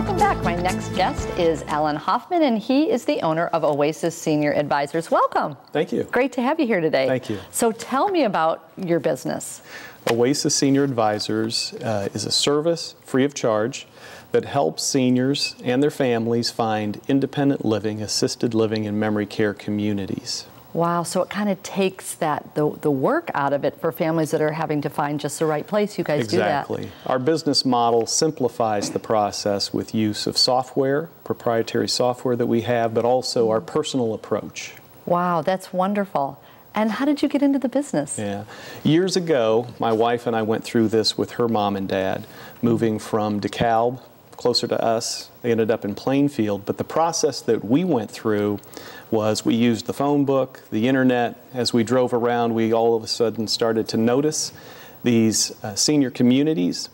Welcome back. My next guest is Alan Hoffman, and he is the owner of Oasis Senior Advisors. Welcome. Thank you. Great to have you here today. Thank you. So tell me about your business. Oasis Senior Advisors is a service free of charge that helps seniors and their families find independent living, assisted living, and memory care communities. Wow, so it kind of takes the work out of it for families that are having to find just the right place. You guys do that. Exactly. Our business model simplifies the process with use of software, proprietary software that we have, but also our personal approach. Wow, that's wonderful. And how did you get into the business? Yeah. Years ago, my wife and I went through this with her mom and dad, moving from DeKalb, closer to us. They ended up in Plainfield. But the process that we went through was we used the phone book, the internet. As we drove around, we all of a sudden started to notice these senior communities.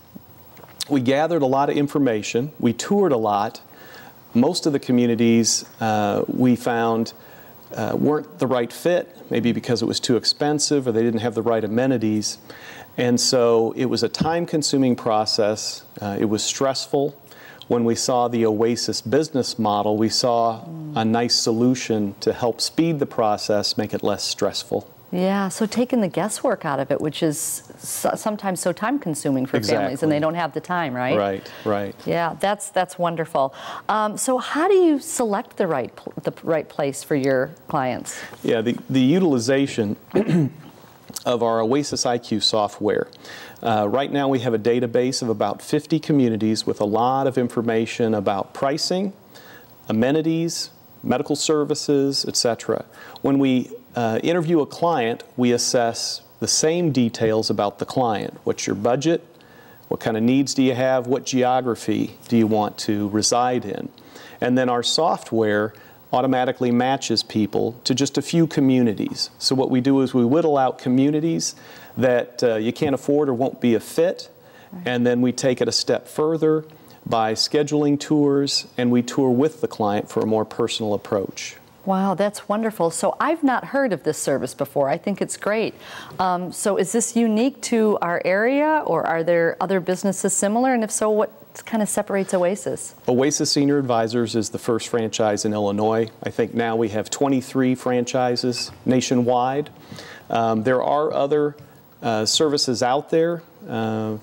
We gathered a lot of information. We toured a lot. Most of the communities we found weren't the right fit, maybe because it was too expensive or they didn't have the right amenities. And so it was a time-consuming process. It was stressful. When we saw the Oasis business model, we saw a nice solution to help speed the process, make it less stressful. Yeah, so taking the guesswork out of it, which is sometimes so time-consuming for families, and they don't have the time, right? Right, right. Yeah, that's wonderful. So how do you select the right place for your clients? Yeah, the utilization of our Oasis IQ software. Right now we have a database of about 50 communities with a lot of information about pricing, amenities, medical services, etc. When we interview a client, we assess the same details about the client. What's your budget? What kind of needs do you have? What geography do you want to reside in? And then our software automatically matches people to just a few communities. So what we do is we whittle out communities that you can't afford or won't be a fit, and then we take it a step further by scheduling tours, and we tour with the client for a more personal approach. Wow, that's wonderful. So I've not heard of this service before. I think it's great. So is this unique to our area, or are there other businesses similar? And if so, what kind of separates Oasis? Oasis Senior Advisors is the first franchise in Illinois. I think now we have 23 franchises nationwide. There are other services out there. A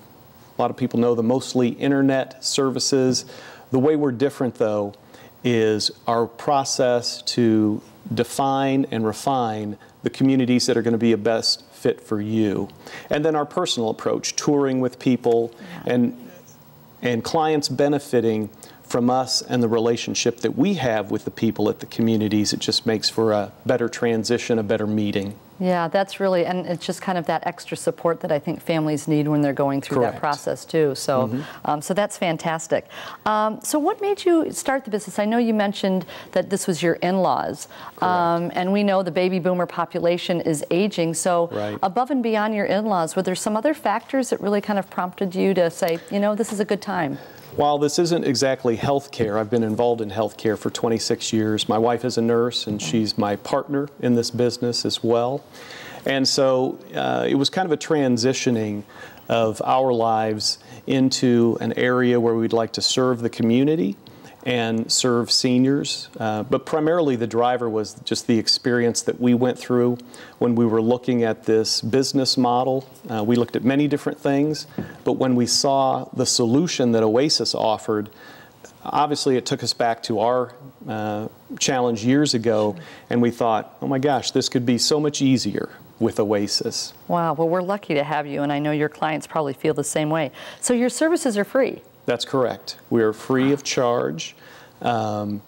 lot of people know the mostly internet services. The way we're different, though, is our process to define and refine the communities that are going to be a best fit for you. And then our personal approach, touring with people, and clients benefiting from us and the relationship that we have with the people at the communities. It just makes for a better transition, a better meeting. Yeah, that's really, and it's just kind of that extra support that I think families need when they're going through that process too. So, so that's fantastic. So what made you start the business? I know you mentioned that this was your in-laws, and we know the baby boomer population is aging. So above and beyond your in-laws, were there some other factors that really kind of prompted you to say, you know, this is a good time? While this isn't exactly healthcare, I've been involved in healthcare for 26 years. My wife is a nurse, and she's my partner in this business as well. And so it was kind of a transitioning of our lives into an area where we'd like to serve the community and serve seniors. But primarily the driver was just the experience that we went through when we were looking at this business model. We looked at many different things, but when we saw the solution that Oasis offered, obviously it took us back to our challenge years ago, and we thought, oh my gosh, this could be so much easier with Oasis. Wow, well, we're lucky to have you, and I know your clients probably feel the same way. So your services are free? That's correct. We are free of charge, but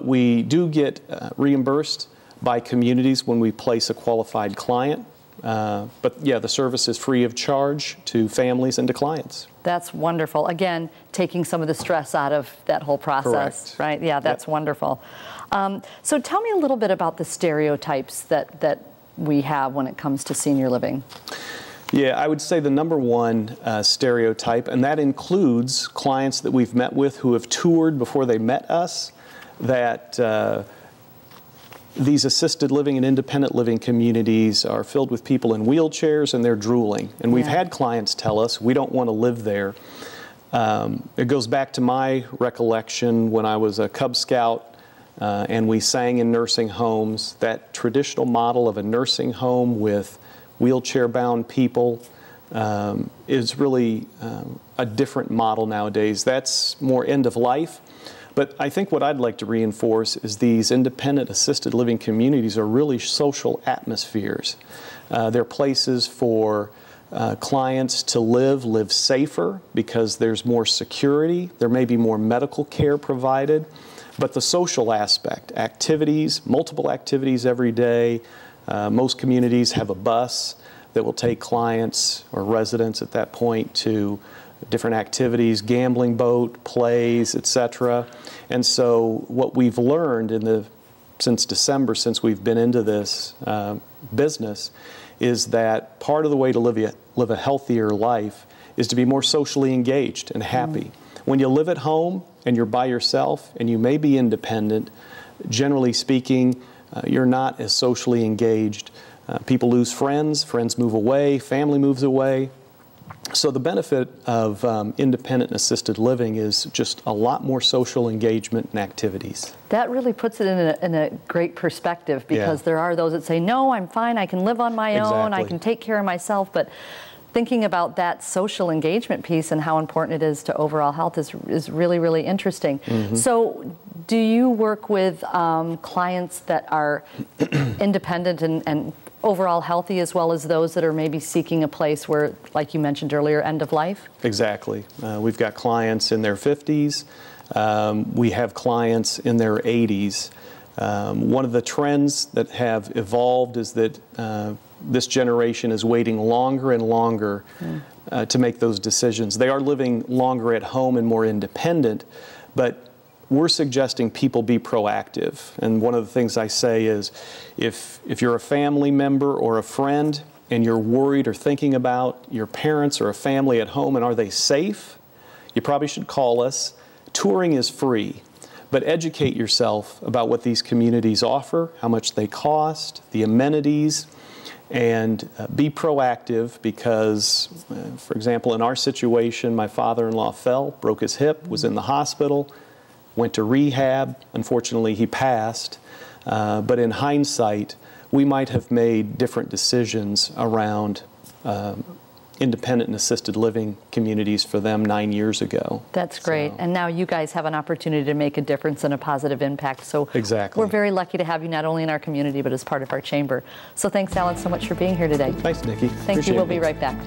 we do get reimbursed by communities when we place a qualified client. But yeah, the service is free of charge to families and to clients. That's wonderful. Again, taking some of the stress out of that whole process, right? Yeah, that's wonderful. So tell me a little bit about the stereotypes that we have when it comes to senior living. Yeah, I would say the number one stereotype, and that includes clients that we've met with who have toured before they met us, that these assisted living and independent living communities are filled with people in wheelchairs and they're drooling. And we've had clients tell us, we don't want to live there. It goes back to my recollection when I was a Cub Scout and we sang in nursing homes. That traditional model of a nursing home with wheelchair-bound people is really a different model nowadays. That's more end of life. But I think what I'd like to reinforce is these independent assisted living communities are really social atmospheres. They're places for clients to live safer because there's more security. There may be more medical care provided. But the social aspect, activities, multiple activities every day. Most communities have a bus that will take clients or residents at that point to different activities, gambling boat, plays, etc. And so what we've learned since December, since we've been into this business, is that part of the way to live a healthier life is to be more socially engaged and happy. When you live at home and you're by yourself and you may be independent, generally speaking, you're not as socially engaged. People lose friends, friends move away, family moves away. So the benefit of independent and assisted living is just a lot more social engagement and activities. That really puts it in a great perspective, because there are those that say, no, I'm fine, I can live on my own, I can take care of myself. But thinking about that social engagement piece and how important it is to overall health is really, really interesting. So do you work with clients that are independent and overall healthy, as well as those that are maybe seeking a place where, like you mentioned earlier, end of life? Exactly. We've got clients in their 50s. We have clients in their 80s. One of the trends that have evolved is that this generation is waiting longer and longer to make those decisions. They are living longer at home and more independent, but we're suggesting people be proactive. And one of the things I say is, if you're a family member or a friend and you're worried or thinking about your parents or a family at home and are they safe, you probably should call us. Touring is free, but educate yourself about what these communities offer, how much they cost, the amenities, and be proactive, because, for example, in our situation, my father-in-law fell, broke his hip, was in the hospital, went to rehab. Unfortunately, he passed. But in hindsight, we might have made different decisions around independent and assisted living communities for them 9 years ago. That's great. And now you guys have an opportunity to make a difference and a positive impact. So exactly. We're very lucky to have you not only in our community, but as part of our chamber. So thanks, Alan, so much for being here today. Thanks, Nikki. Thank you. We'll be right back.